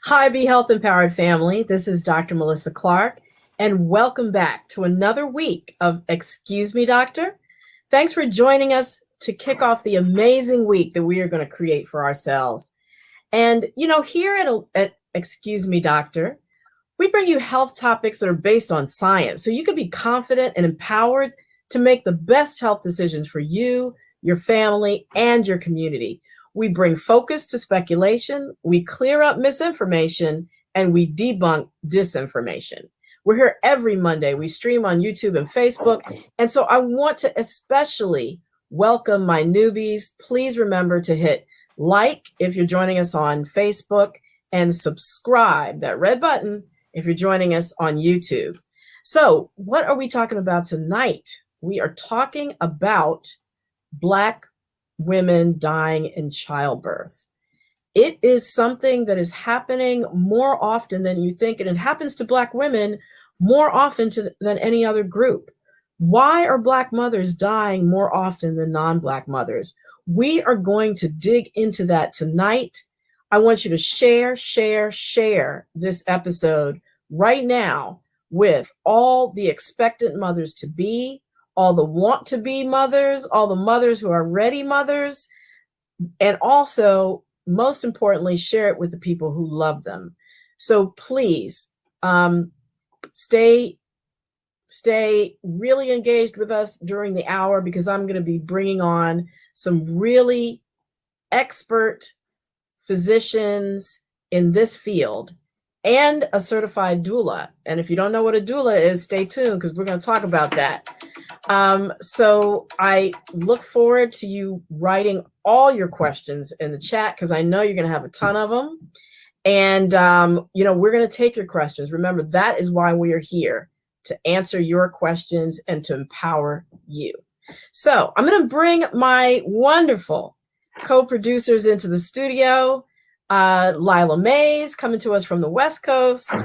Hi, Be Health Empowered family. This is Dr. Melissa Clarke, and welcome back to another week of Excuse Me, Doctor. Thanks for joining us to kick off the amazing week that we are going to create for ourselves. And, here at Excuse Me, Doctor, we bring you health topics that are based on science so you can be confident and empowered to make the best health decisions for you, your family, and your community. We bring focus to speculation, we clear up misinformation, and we debunk disinformation. We're here every Monday. We stream on YouTube and Facebook. And so I want to especially welcome my newbies. Please remember to hit like if you're joining us on Facebook and subscribe, that red button, if you're joining us on YouTube. So what are we talking about tonight? We are talking about Black women dying in childbirth. It is something that is happening more often than you think, and it happens to Black women more often than any other group. Why are Black mothers dying more often than non-Black mothers? We are going to dig into that tonight. I want you to share this episode right now with all the expectant mothers to be, all the want to be mothers, all the mothers who are ready mothers, and also, most importantly, share it with the people who love them. So please stay really engaged with us during the hour, because I'm going to be bringing on some really expert physicians in this field and a certified doula. And if you don't know what a doula is, stay tuned, because we're going to talk about that. So I look forward to you writing all your questions in the chat, because I know you're going to have a ton of them. And, we're going to take your questions. Remember, that is why we are here, to answer your questions and to empower you. So I'm going to bring my wonderful co-producers into the studio. Lila Mays coming to us from the West Coast.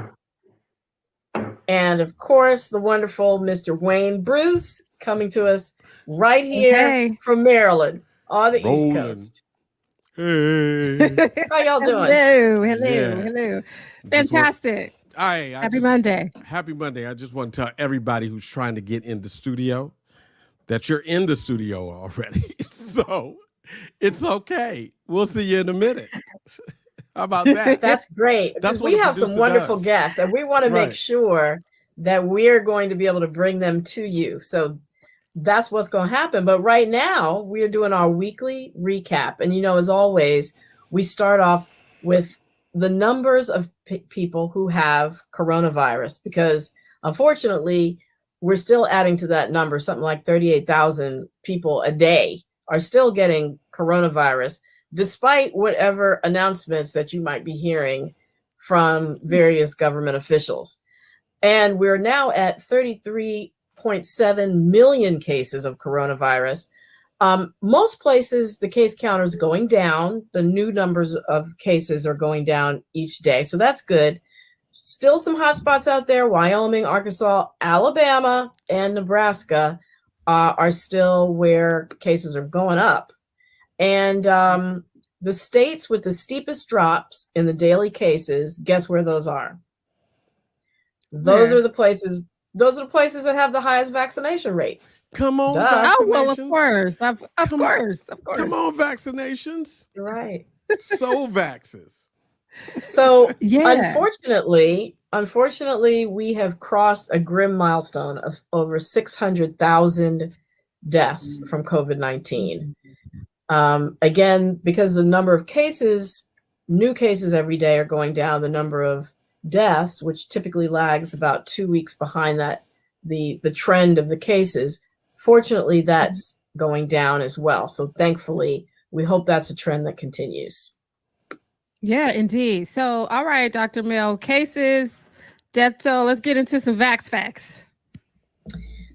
And of course, the wonderful Mr. Wayne Bruce coming to us right here from Maryland on the East Coast. Hey. How y'all doing? Hello. Fantastic. Happy Monday. Happy Monday. I just want to tell everybody who's trying to get in the studio that you're in the studio already. So it's okay. We'll see you in a minute. How about that? That's great. That's what we have some wonderful guests, and we want to make sure that we're going to be able to bring them to you. So that's what's going to happen. But right now, we're doing our weekly recap. And, as always, we start off with the numbers of people who have coronavirus, because unfortunately, we're still adding to that number. Something like 38,000 people a day are still getting coronavirus, despite whatever announcements that you might be hearing from various government officials. And we're now at 33.7 million cases of coronavirus. Most places, the case count is going down. The new numbers of cases are going down each day. So that's good. Still some hotspots out there. Wyoming, Arkansas, Alabama, and Nebraska are still where cases are going up. And the states with the steepest drops in the daily cases, guess where those are? Those are the places that have the highest vaccination rates. Come on, oh, well, of course. Of course. Come on, vaccinations. Right. So vaxes. So unfortunately, we have crossed a grim milestone of over 600,000 deaths from COVID-19. Again, because the number of cases, new cases every day are going down, the number of deaths, which typically lags about 2 weeks behind that, the trend of the cases, fortunately, that's going down as well. So thankfully, we hope that's a trend that continues. Yeah, indeed. So, all right, Dr. Mel, cases, death toll, let's get into some facts.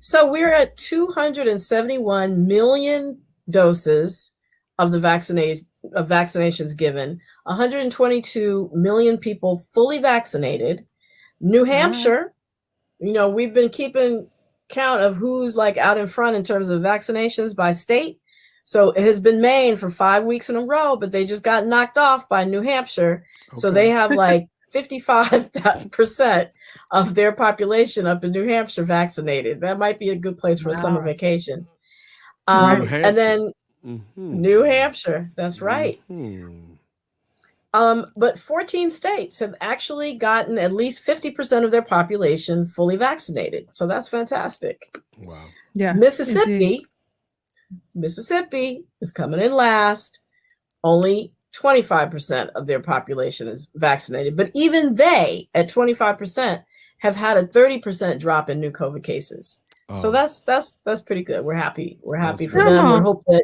So we're at 271 million doses of the vaccinations given, 122 million people fully vaccinated. New Hampshire, we've been keeping count of who's like out in front in terms of vaccinations by state. So it has been Maine for 5 weeks in a row, but they just got knocked off by New Hampshire. So they have like 55% of their population up in New Hampshire vaccinated. That might be a good place for a summer vacation. New And then New Hampshire, that's right. But 14 states have actually gotten at least 50% of their population fully vaccinated. So that's fantastic. Wow. Yeah. Mississippi is coming in last. Only 25% of their population is vaccinated. But even they, at 25%, have had a 30% drop in new COVID cases. So that's pretty good. We're happy. We're happy for them. We hope that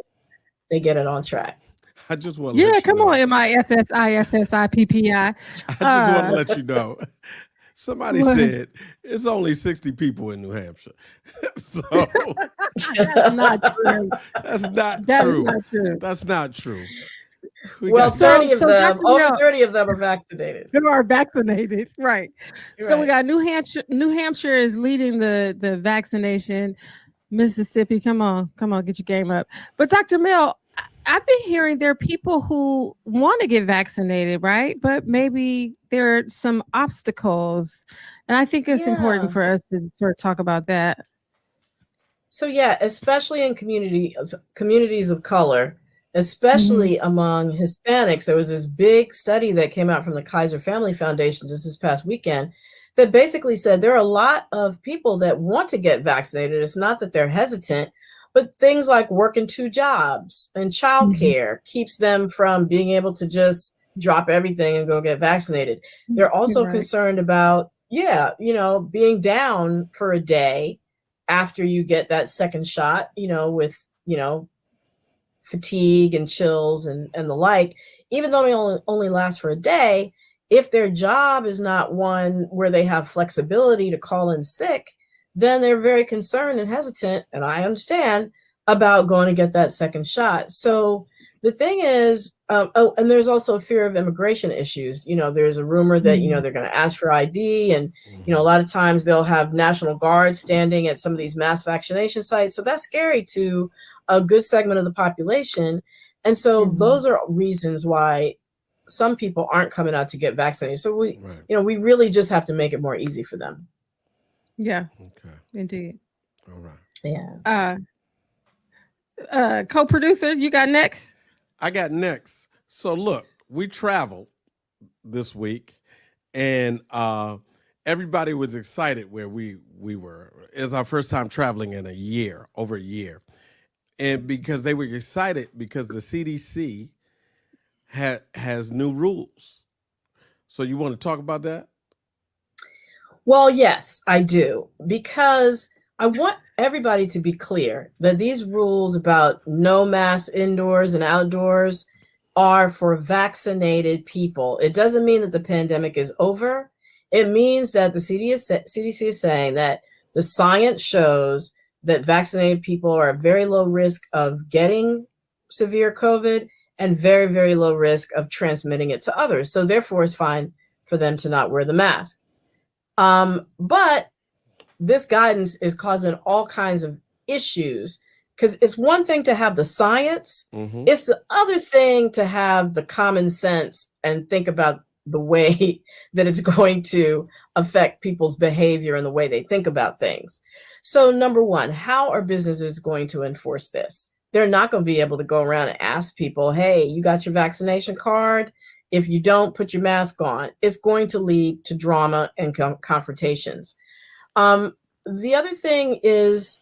they get it on track. I just want to let you know. On, MISSISSIPPI. I just want to let you know. Somebody said it's only 60 people in New Hampshire. So that's not true. That's not true. That's not true. Well, 30 of them, over 30 of them are vaccinated. They are vaccinated, right. So we got New Hampshire. New Hampshire is leading the vaccination. Mississippi, come on, get your game up. But Dr. Mel, I've been hearing there are people who want to get vaccinated, right? But maybe there are some obstacles. And I think it's important for us to sort of talk about that. So especially in communities of color, especially among Hispanics, there was this big study that came out from the Kaiser Family Foundation just this past weekend that basically said there are a lot of people that want to get vaccinated. It's not that they're hesitant, but things like working 2 jobs and childcare keeps them from being able to just drop everything and go get vaccinated. They're also concerned about, being down for a day after you get that second shot, with, fatigue and chills and the like, even though it only lasts for a day. If their job is not one where they have flexibility to call in sick, then they're very concerned and hesitant, and I understand, about going to get that second shot. So the thing is, and there's also a fear of immigration issues. There's a rumor that, they're going to ask for ID, and, a lot of times they'll have National Guard standing at some of these mass vaccination sites. So that's scary to a good segment of the population. And so those are reasons why some people aren't coming out to get vaccinated. So we really just have to make it more easy for them. Yeah. Okay. Indeed. All right. Yeah. Co-producer, you got next? I got next. So look, we traveled this week, and everybody was excited where we were. It's our first time traveling in over a year. And because they were excited because the CDC has new rules. So you want to talk about that? Well, yes, I do, because I want everybody to be clear that these rules about no masks indoors and outdoors are for vaccinated people. It doesn't mean that the pandemic is over. It means that the CDC is saying that the science shows that vaccinated people are at very low risk of getting severe COVID and very, very low risk of transmitting it to others. So therefore, it's fine for them to not wear the mask. But this guidance is causing all kinds of issues, because it's one thing to have the science. It's the other thing to have the common sense and think about the way that it's going to affect people's behavior and the way they think about things. So number one, how are businesses going to enforce this? They're not going to be able to go around and ask people, hey, you got your vaccination card? If you don't, put your mask on. It's going to lead to drama and confrontations. The other thing is,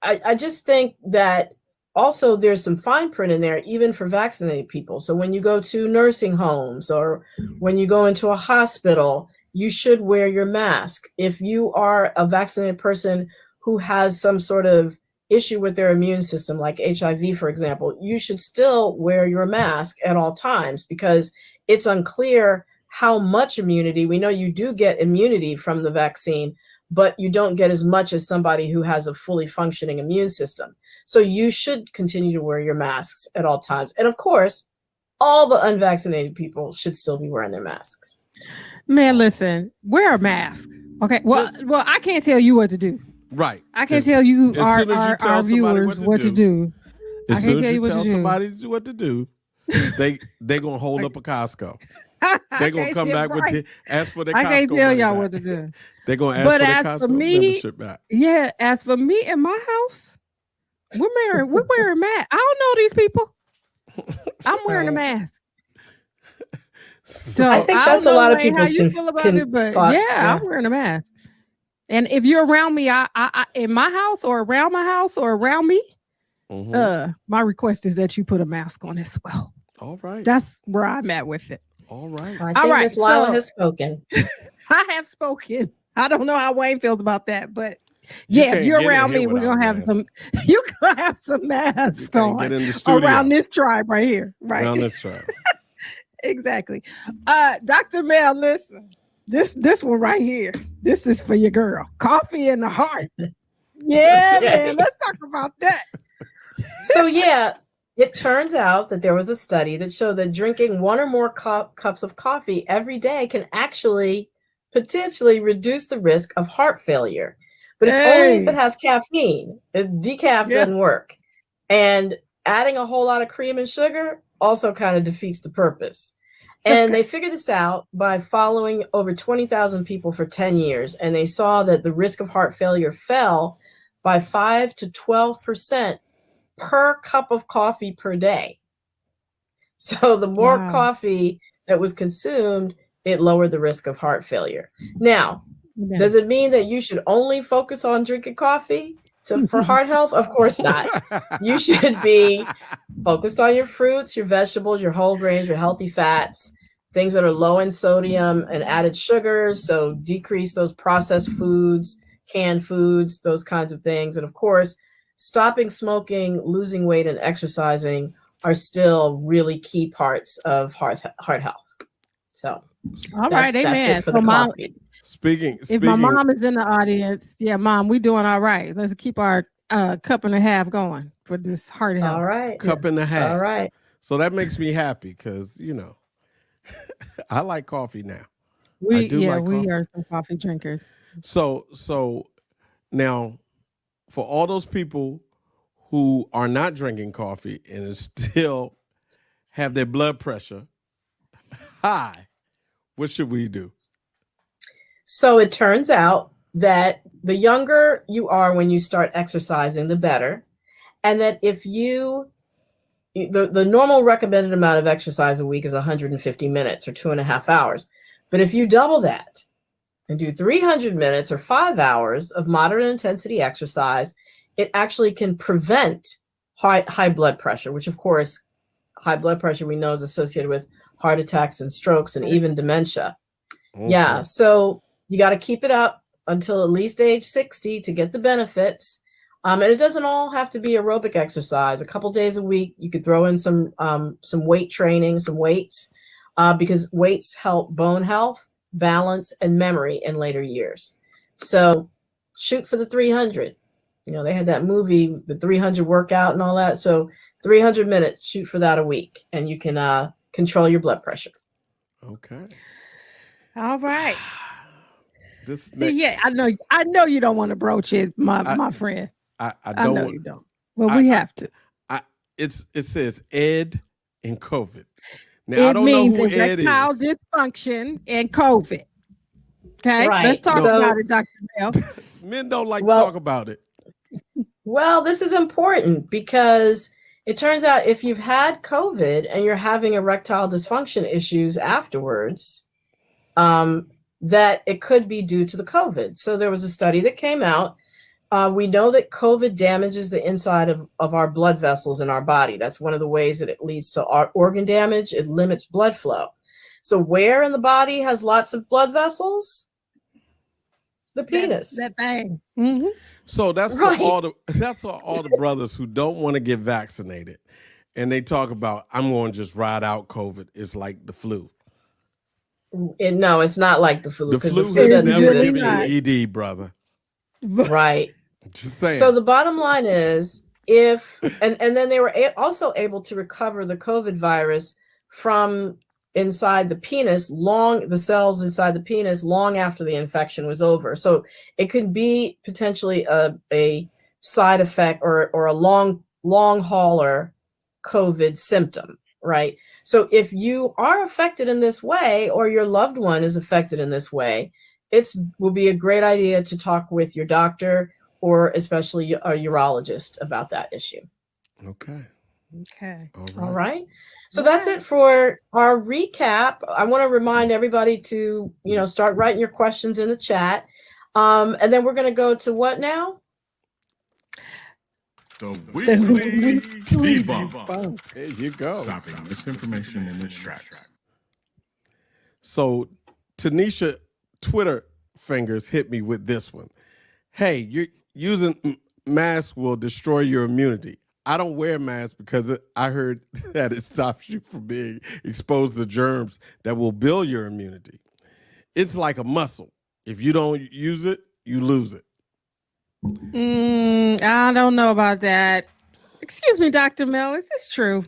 I just think that also there's some fine print in there, even for vaccinated people. So when you go to nursing homes or when you go into a hospital, you should wear your mask. If you are a vaccinated person who has some sort of issue with their immune system, like HIV, for example, you should still wear your mask at all times, because it's unclear how much immunity. We know you do get immunity from the vaccine, but you don't get as much as somebody who has a fully functioning immune system. So you should continue to wear your masks at all times. And of course, all the unvaccinated people should still be wearing their masks. Man, listen, wear a mask. Okay. Well, I can't tell you what to do. Right. I can't tell you as our soon as you tell somebody viewers what to do. As I soon can't as tell you what to tell do. somebody what to do, they gonna hold up a Costco. They gonna come back with ask for their Costco. I can't tell money y'all back. what to do. They gonna ask But for their as Costco for me, membership back. Yeah, as for me in my house, we're wearing masks. I don't know these people. I'm wearing a mask. So I think I that's don't a know, lot of Wayne, how people's you feel about it, but thoughts, yeah, I'm wearing a mask. And if you're around me, I in my house or around my house or around me, my request is that you put a mask on as well. All right. That's where I'm at with it. All right. I think Miss Lila has spoken. I have spoken. I don't know how Wayne feels about that, but yeah, if you're around me, we're gonna have some. You gonna have some masks on get in the studio. around this tribe right here, right? Around this tribe. Exactly. Dr. Mel, listen. This one right here. This is for your girl. Coffee in the heart. Yeah, man. Let's talk about that. So yeah, it turns out that there was a study that showed that drinking one or more cups of coffee every day can actually potentially reduce the risk of heart failure. But it's only if it has caffeine. Decaf doesn't work. And adding a whole lot of cream and sugar also kind of defeats the purpose. And they figured this out by following over 20,000 people for 10 years. And they saw that the risk of heart failure fell by 5 to 12% per cup of coffee per day. So the more coffee that was consumed, it lowered the risk of heart failure. Now, does it mean that you should only focus on drinking coffee for heart health? Of course not. You should be focused on your fruits, your vegetables, your whole grains, your healthy fats, things that are low in sodium and added sugars. So decrease those processed foods, canned foods, those kinds of things. And of course, stopping smoking, losing weight, and exercising are still really key parts of heart health. So, all right, amen. That's it for the coffee. Speaking, if my mom is in the audience, yeah, Mom, we doing all right. Let's keep our cup and a half going for this heart health. All right, cup and a half. All right. So that makes me happy because I like coffee now. We are some coffee drinkers. So now, for all those people who are not drinking coffee and still have their blood pressure high, what should we do? So it turns out that the younger you are when you start exercising, the better. And that if the normal recommended amount of exercise a week is 150 minutes or 2.5 hours. But if you double that and do 300 minutes or 5 hours of moderate intensity exercise, it actually can prevent high blood pressure, which of course, high blood pressure we know is associated with heart attacks and strokes and even dementia. Okay. Yeah, so you got to keep it up until at least age 60 to get the benefits. And it doesn't all have to be aerobic exercise. A couple days a week, you could throw in some weight training, some weights, because weights help bone health, balance, and memory in later years. So shoot for the 300. They had that movie, the 300 workout and all that. So 300 minutes, shoot for that a week, and you can control your blood pressure. Okay. All right. Yeah, I know you don't want to broach it, my friend. I know you don't. Well, we have to. It says Ed and COVID. Now, I don't know who Ed is. Erectile dysfunction and COVID. Okay, right. Let's talk about it, Dr. Mel. Men don't like to talk about it. Well, this is important because it turns out if you've had COVID and you're having erectile dysfunction issues afterwards, that it could be due to the COVID. So there was a study that came out. We know that COVID damages the inside of our blood vessels in our body. That's one of the ways that it leads to organ damage. It limits blood flow. So where in the body has lots of blood vessels? The penis. That thing. Mm-hmm. So that's for all the brothers who don't want to get vaccinated, and they talk about, I'm going to just ride out COVID. It's like the flu. No, it's not like the flu. The flu has never given you ED, brother. Right. Just saying. So the bottom line is, and then they were also able to recover the COVID virus from inside the penis the cells inside the penis long after the infection was over. So it could be potentially a side effect or a long hauler COVID symptom, right? So if you are affected in this way, or your loved one is affected in this way, will be a great idea to talk with your doctor, or especially a urologist, about that issue. Okay. Okay. All right. So that's it for our recap. I want to remind everybody to, start writing your questions in the chat. And then we're going to go to what now? The weekly debunk. There you go. Stopping misinformation in its tracks. So Tanisha Twitter fingers hit me with this one. Hey, you're using masks will destroy your immunity. I don't wear masks because I heard that it stops you from being exposed to germs that will build your immunity. It's like a muscle. If you don't use it, you lose it. I don't know about that. Excuse me, Dr. Mel, is this true?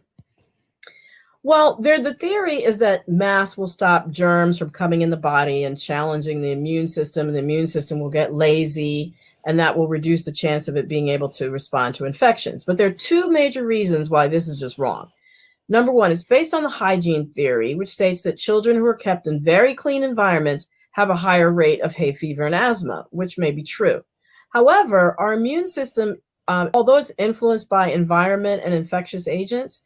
Well, the theory is that masks will stop germs from coming in the body and challenging the immune system, and the immune system will get lazy, and that will reduce the chance of it being able to respond to infections. But there are two major reasons why this is just wrong. Number one, it's based on the hygiene theory, which states that children who are kept in very clean environments have a higher rate of hay fever and asthma, which may be true. However, our immune system, although it's influenced by environment and infectious agents,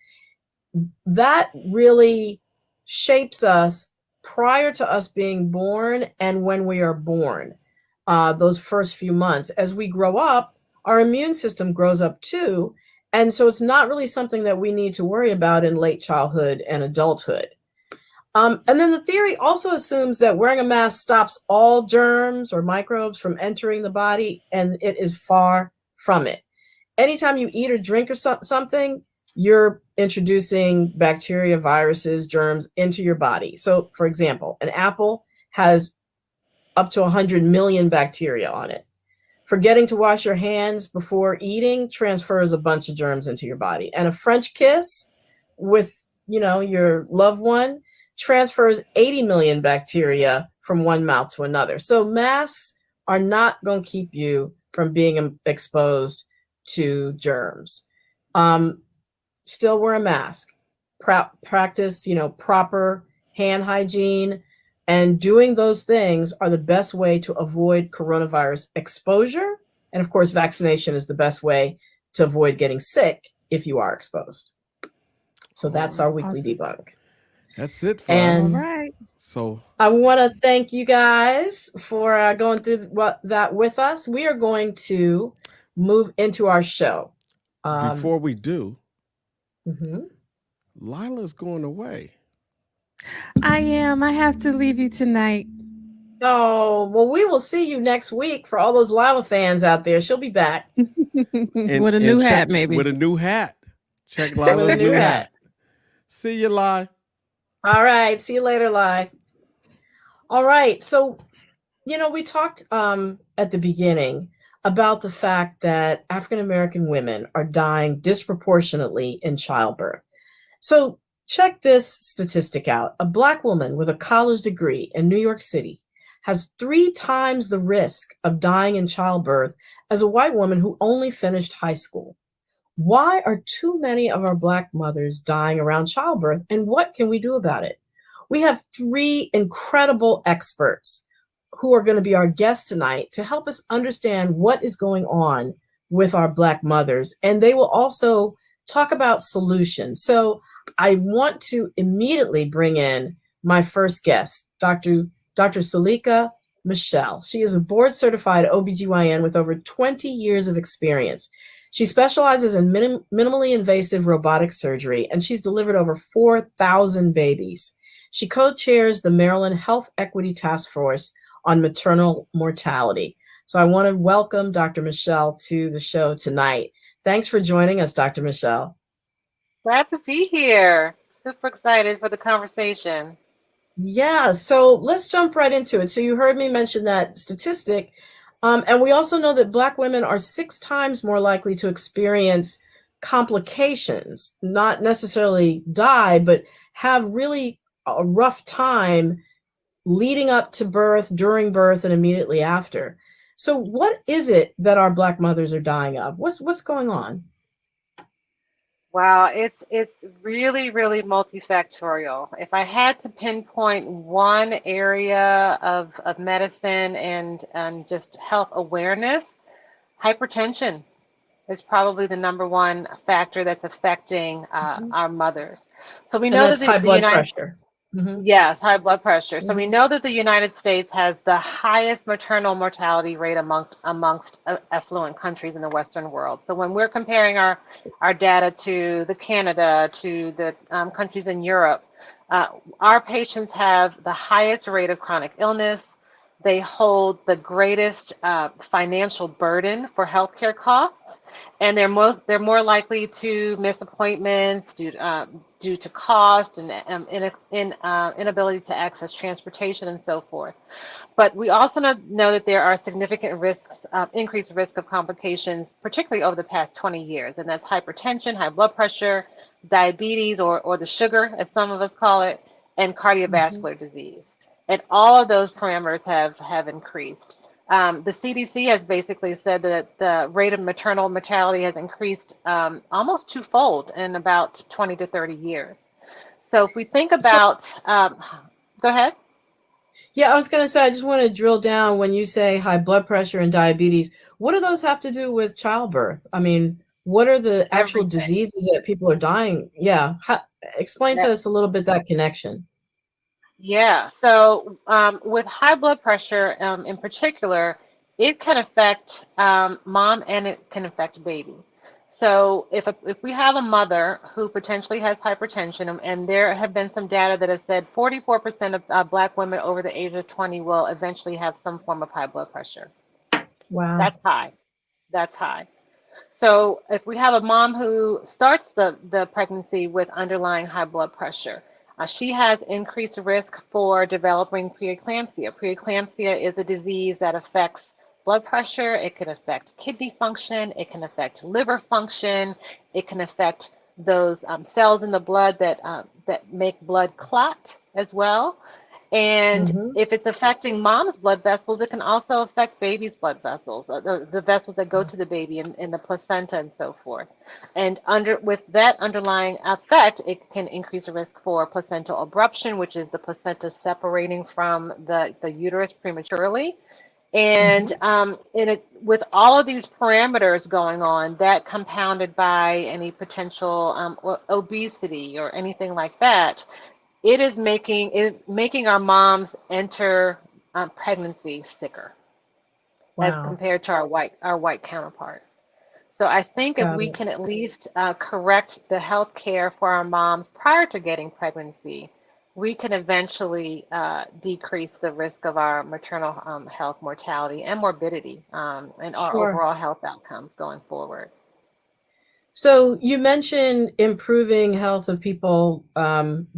that really shapes us prior to us being born and when we are born. Those first few months. As we grow up, our immune system grows up too. And so it's not really something that we need to worry about in late childhood and adulthood. And then the theory also assumes that wearing a mask stops all germs or microbes from entering the body, and it is far from it. Anytime you eat or drink or something, you're introducing bacteria, viruses, germs into your body. So, for example, an apple has up to 100 million bacteria on it. Forgetting to wash your hands before eating transfers a bunch of germs into your body. And a French kiss with, your loved one transfers 80 million bacteria from one mouth to another. So masks are not going to keep you from being exposed to germs. Still wear a mask. Practice, proper hand hygiene. And doing those things are the best way to avoid coronavirus exposure. And of course, vaccination is the best way to avoid getting sick if you are exposed. So that's our weekly debunk. That's it for us. All right. So I want to thank you guys for going through that with us. We are going to move into our show. Before we do, Mm-hmm. Lila's going away. I am. I have to leave you tonight. Oh, well, we will see you next week. For all those Lila fans out there, she'll be back. With a new hat, maybe. With a new hat. Check Lila's new hat. See you, Li. All right. See you later, Li. All right. So, we talked at the beginning about the fact that African-American women are dying disproportionately in childbirth. So check this statistic out. A Black woman with a college degree in New York City has 3 times the risk of dying in childbirth as a white woman who only finished high school. Why are too many of our Black mothers dying around childbirth, and what can we do about it? We have 3 incredible experts who are going to be our guests tonight to help us understand what is going on with our Black mothers. And they will also talk about solutions. So I want to immediately bring in my first guest, Dr. Salika Michelle. She is a board-certified OBGYN with over 20 years of experience. She specializes in minimally invasive robotic surgery, and she's delivered over 4,000 babies. She co-chairs the Maryland Health Equity Task Force on maternal mortality. So I want to welcome Dr. Michelle to the show tonight. Thanks for joining us, Dr. Michelle. Glad to be here. Super excited for the conversation. Yeah, so let's jump right into it. So you heard me mention that statistic, and we also know that Black women are 6 times more likely to experience complications, not necessarily die, but have really a rough time leading up to birth, during birth, and immediately after. So what is it that our Black mothers are dying of? What's going on? Wow, it's really, really multifactorial. If I had to pinpoint one area of medicine and just health awareness, hypertension is probably the number one factor that's affecting our mothers. So we And know that's that high the blood United pressure. Mhm. Yes, high blood pressure. So we Mhm. know that the United States has the highest maternal mortality rate amongst affluent countries in the Western world. So when we're comparing our data to the Canada, to the countries in Europe, uh, our patients have the highest rate of chronic illness. They hold the greatest financial burden for healthcare costs, and they're more likely to miss appointments due to cost and inability to access transportation and so forth. But we also know that there are significant risks, increased risk of complications, particularly over the past 20 years, and that's hypertension, high blood pressure, diabetes, or the sugar, as some of us call it, and Mhm. cardiovascular disease. And all of those parameters have increased. The CDC has basically said that the rate of maternal mortality has increased almost twofold in about 20 to 30 years. So if we think So about, go ahead. yeah, I was going to say, I just want to drill down when you say high blood pressure and diabetes. What do those have to do with childbirth? I mean, what are the actual Everything. diseases that people are dying? Yeah. Explain to us a little bit that connection. Yeah, so with high blood pressure in particular, it can affect mom and it can affect baby. So if we have a mother who potentially has hypertension, and there have been some data that has said 44% of Black women over the age of 20 will eventually have some form of high blood pressure. Wow. That's high. That's high. So if we have a mom who starts the pregnancy with underlying high blood pressure, she has increased risk for developing preeclampsia. Preeclampsia is a disease that affects blood pressure. It can affect kidney function. It can affect liver function. It can affect those cells in the blood that make blood clot as well. And Hmm. if it's affecting mom's blood vessels, it can also affect baby's blood vessels, or the vessels that go to the baby in the placenta and so forth. And with that underlying effect, it can increase the risk for placental abruption, which is the placenta separating from the uterus prematurely. And Hmm. with all of these parameters going on, that compounded by any potential obesity or anything like that, it is making our moms enter pregnancy sicker as Wow. compared to our white counterparts. So I think if Got we it. can at least correct the health care for our moms prior to getting pregnancy, we can eventually decrease the risk of our maternal health mortality and morbidity, and our Sure. overall health outcomes going forward. So you mentioned improving health of people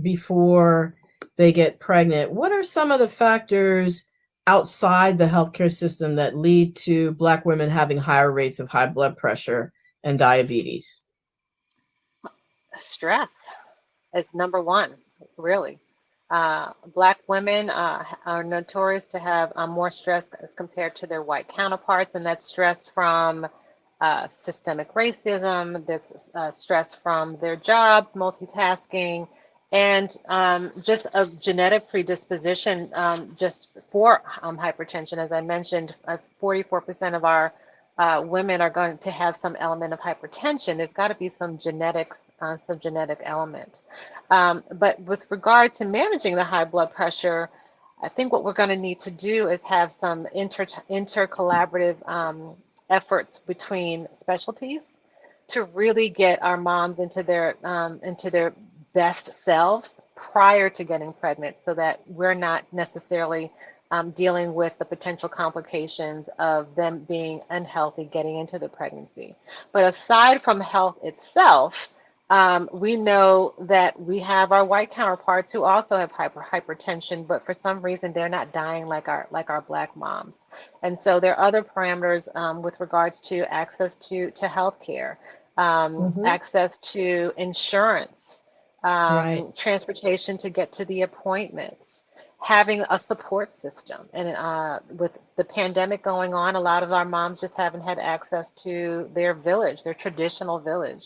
before they get pregnant. What are some of the factors outside the healthcare system that lead to Black women having higher rates of high blood pressure and diabetes? Stress is number one, really. Black women are notorious to have more stress as compared to their white counterparts, and that's stress from systemic racism, that's stress from their jobs, multitasking, and just a genetic predisposition just for hypertension. As I mentioned, 44% of our women are going to have some element of hypertension. There's got to be some genetic element. But with regard to managing the high blood pressure, I think what we're going to need to do is have some intercollaborative efforts between specialties to really get our moms into their best selves prior to getting pregnant, so that we're not necessarily dealing with the potential complications of them being unhealthy getting into the pregnancy. But aside from health itself, we know that we have our white counterparts who also have hypertension, but for some reason they're not dying like our Black moms. And so there are other parameters with regards to access to health care, Hmm. access to insurance, Right. transportation to get to the appointments, having a support system. And with the pandemic going on, a lot of our moms just haven't had access to their village, their traditional village.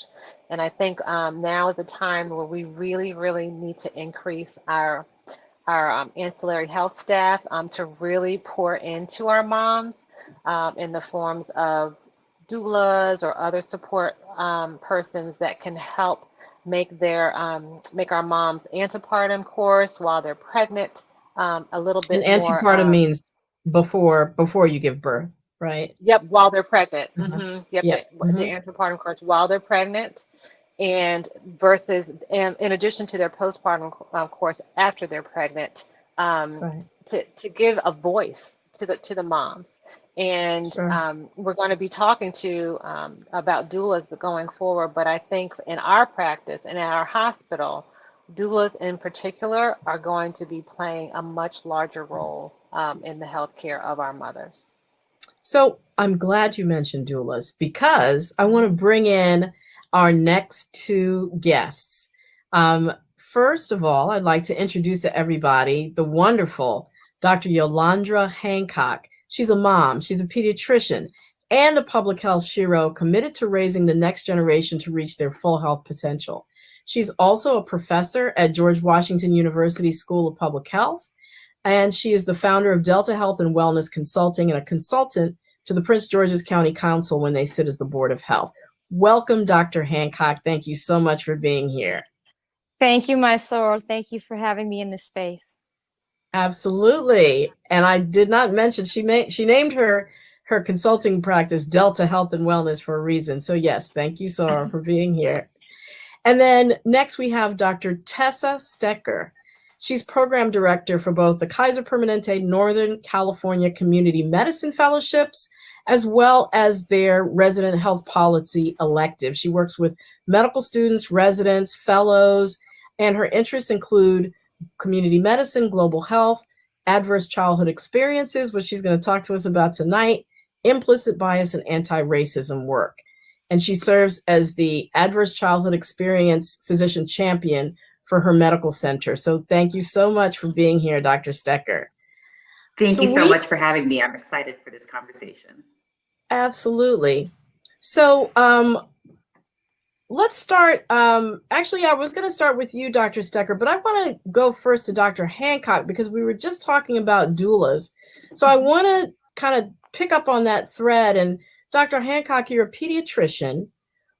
And I think now is a time where we really, really need to increase our ancillary health staff to really pour into our moms in the forms of doulas or other support persons that can help make our moms antepartum course while they're pregnant a little And bit more. antepartum means before you give birth, right? Yep, while they're pregnant. Yep, Yep. the antepartum course while they're pregnant, and versus in addition to their postpartum course after they're pregnant, Right. to give a voice to the moms. And Sure. we're going to be talking to about doulas going forward. But I think in our practice and at our hospital, doulas in particular are going to be playing a much larger role in the healthcare of our mothers. So I'm glad you mentioned doulas because I want to bring in our next two guests. First of all, I'd like to introduce to everybody the wonderful Dr. Yolandra Hancock. She's a mom, she's a pediatrician, and a public health shiro committed to raising the next generation to reach their full health potential. She's also a professor at George Washington University School of Public Health, and she is the founder of Delta Health and Wellness Consulting and a consultant to the Prince George's County Council when they sit as the Board of Health. Welcome, Dr. Hancock. Thank you so much for being here. Thank you, my soror. Thank you for having me in this space. Absolutely. And I did not mention she named her consulting practice Delta Health and Wellness for a reason. So yes, thank you, Sora, for being here. And then next we have Dr. Tessa Stecker. She's program director for both the Kaiser Permanente Northern California Community Medicine Fellowships, as well as their resident health policy elective. She works with medical students, residents, fellows, and her interests include community medicine, global health, adverse childhood experiences, which she's going to talk to us about tonight, implicit bias, and anti-racism work. And she serves as the adverse childhood experience physician champion for her medical center. So thank you so much for being here, Dr. Stecker. Thank you so much for having me. I'm excited for this conversation. Absolutely. So let's start. Actually, I was going to start with you, Dr. Stecker, but I want to go first to Dr. Hancock because we were just talking about doulas. So I want to kind of pick up on that thread. And Dr. Hancock, you're a pediatrician,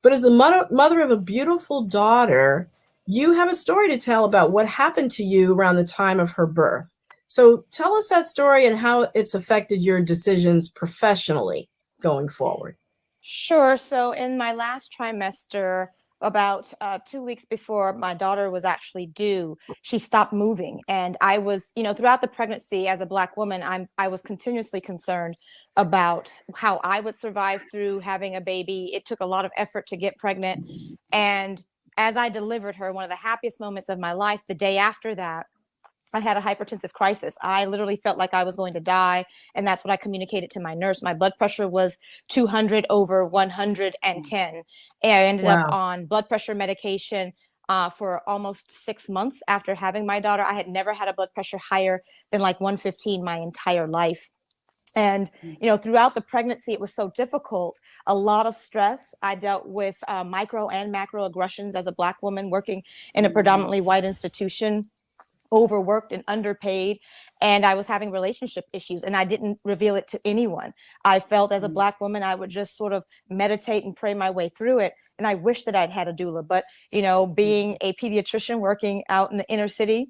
but as a mother of a beautiful daughter, you have a story to tell about what happened to you around the time of her birth. So tell us that story and how it's affected your decisions professionally going forward. Sure. So in my last trimester, about 2 weeks before my daughter was actually due, she stopped moving. And I was, throughout the pregnancy as a Black woman, I was continuously concerned about how I would survive through having a baby. It took a lot of effort to get pregnant. And as I delivered her, one of the happiest moments of my life, the day after that, I had a hypertensive crisis. I literally felt like I was going to die. And that's what I communicated to my nurse. My blood pressure was 200 over 110. And I ended up on blood pressure medication for almost 6 months after having my daughter. I had never had a blood pressure higher than like 115 my entire life. And, throughout the pregnancy, it was so difficult, a lot of stress. I dealt with micro and macro aggressions as a Black woman working in a predominantly white institution, overworked and underpaid. And I was having relationship issues and I didn't reveal it to anyone. I felt as a Black woman, I would just sort of meditate and pray my way through it. And I wish that I'd had a doula, but, being a pediatrician working out in the inner city,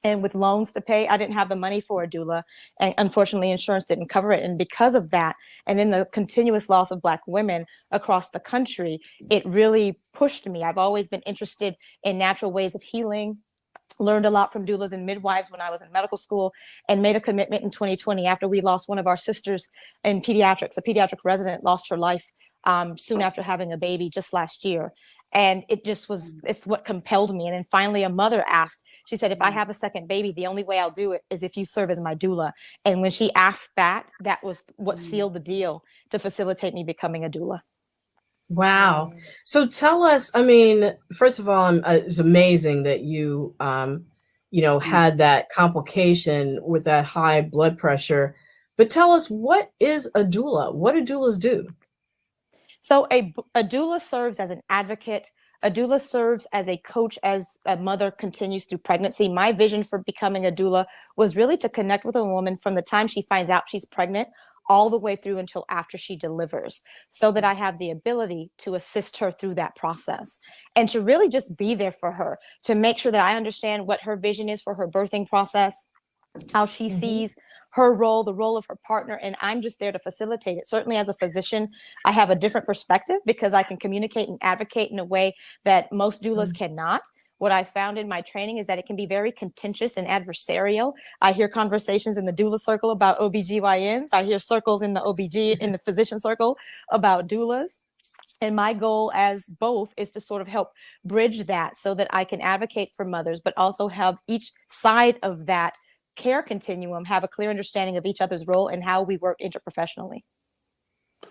and with loans to pay, I didn't have the money for a doula. And unfortunately, insurance didn't cover it. And because of that, and then the continuous loss of Black women across the country, it really pushed me. I've always been interested in natural ways of healing, learned a lot from doulas and midwives when I was in medical school, and made a commitment in 2020 after we lost one of our sisters in pediatrics. A pediatric resident lost her life soon after having a baby just last year. And it's what compelled me. And then finally a mother asked, she said, if I have a second baby, the only way I'll do it is if you serve as my doula. And when she asked that was what sealed the deal to facilitate me becoming a doula. Wow. So tell us, I mean, first of all, it's amazing that you, had that complication with that high blood pressure. But tell us, what is a doula? What do doulas do? So a doula serves as an advocate. A doula serves as a coach as a mother continues through pregnancy. My vision for becoming a doula was really to connect with a woman from the time she finds out she's pregnant all the way through until after she delivers, so that I have the ability to assist her through that process and to really just be there for her, to make sure that I understand what her vision is for her birthing process, how she sees her role, the role of her partner, and I'm just there to facilitate it. Certainly as a physician, I have a different perspective because I can communicate and advocate in a way that most doulas cannot. What I found in my training is that it can be very contentious and adversarial. I hear conversations in the doula circle about OBGYNs. I hear circles in the in the physician circle about doulas. And my goal as both is to sort of help bridge that so that I can advocate for mothers, but also have each side of that care continuum have a clear understanding of each other's role and how we work interprofessionally.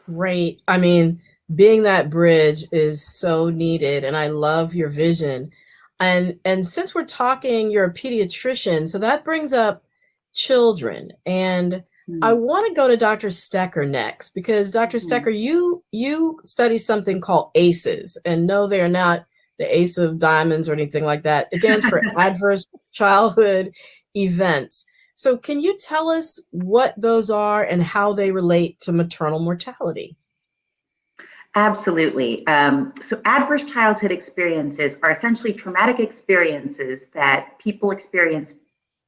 Great. I mean, being that bridge is so needed, and I love your vision. And since we're talking, you're a pediatrician, so that brings up children. And I want to go to Dr. Stecker next because Dr. Stecker, you study something called ACEs, and no, they are not the Ace of Diamonds or anything like that. It stands for Adverse Childhood Events. So can you tell us what those are and how they relate to maternal mortality? Absolutely. So adverse childhood experiences are essentially traumatic experiences that people experience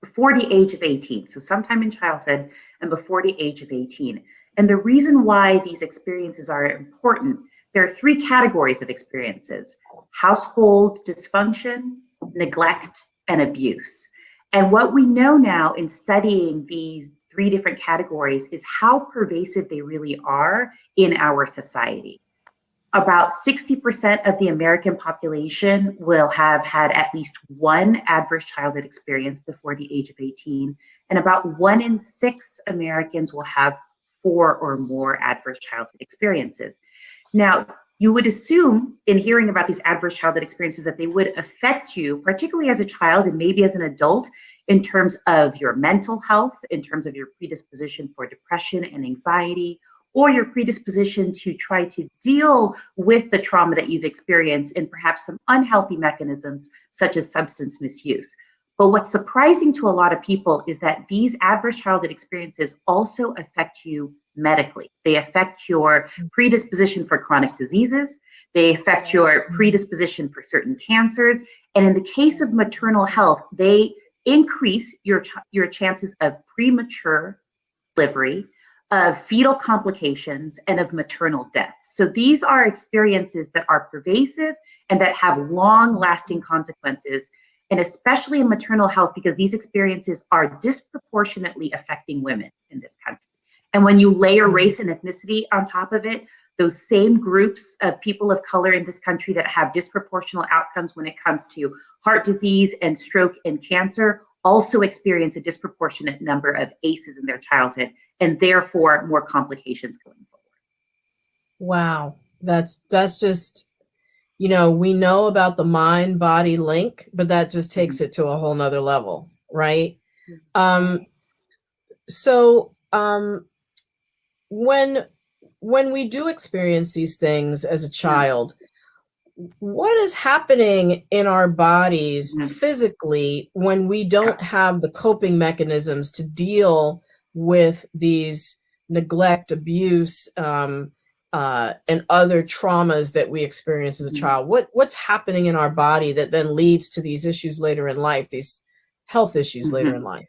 before the age of 18. So sometime in childhood and before the age of 18. And the reason why these experiences are important, there are three categories of experiences: household dysfunction, neglect, and abuse. And what we know now in studying these three different categories is how pervasive they really are in our society. About 60% of the American population will have had at least one adverse childhood experience before the age of 18, and about 1 in 6 Americans will have 4 or more adverse childhood experiences. Now, you would assume in hearing about these adverse childhood experiences that they would affect you, particularly as a child and maybe as an adult, in terms of your mental health, in terms of your predisposition for depression and anxiety, or your predisposition to try to deal with the trauma that you've experienced in perhaps some unhealthy mechanisms such as substance misuse. But what's surprising to a lot of people is that these adverse childhood experiences also affect you medically. They affect your predisposition for chronic diseases. They affect your predisposition for certain cancers. And in the case of maternal health, they increase your chances of premature delivery, of fetal complications, and of maternal death. So these are experiences that are pervasive and that have long-lasting consequences, and especially in maternal health, because these experiences are disproportionately affecting women in this country. And when you layer race and ethnicity on top of it, those same groups of people of color in this country that have disproportionate outcomes when it comes to heart disease and stroke and cancer also experience a disproportionate number of ACEs in their childhood, and therefore more complications going forward. Wow, that's just, we know about the mind-body link, but that just takes it to a whole nother level, right? When we do experience these things as a child, what is happening in our bodies physically when we don't have the coping mechanisms to deal with these neglect, abuse, and other traumas that we experience as a child? What's happening in our body that then leads to these issues later in life, these health issues later in life?